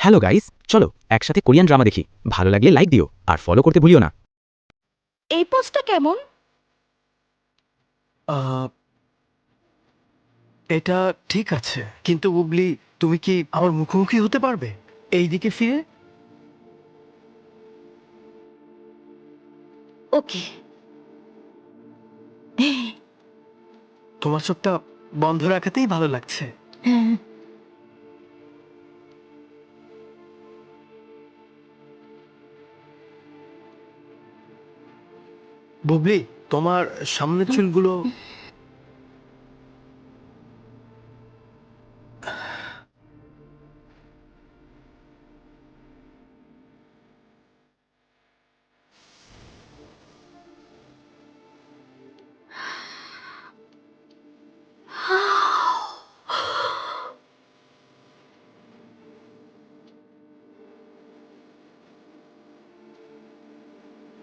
Hello guys, চলো একসাথে Korean drama দেখি। ভালো লাগলে লাইক দিও আর ফলো করতে ভুলিও না। এই পোস্টটা কেমন? আহ, এটা ঠিক আছে, কিন্তু বুবলি, তুমি কি আমার মুখোমুখি হতে পারবে এই দিকে ফিরে? ওকে। তোমার চোখটা বন্ধ রাখাতেই ভালো লাগছে। হ্যাঁ। বুবলি, তোমার সামনের চুলগুলো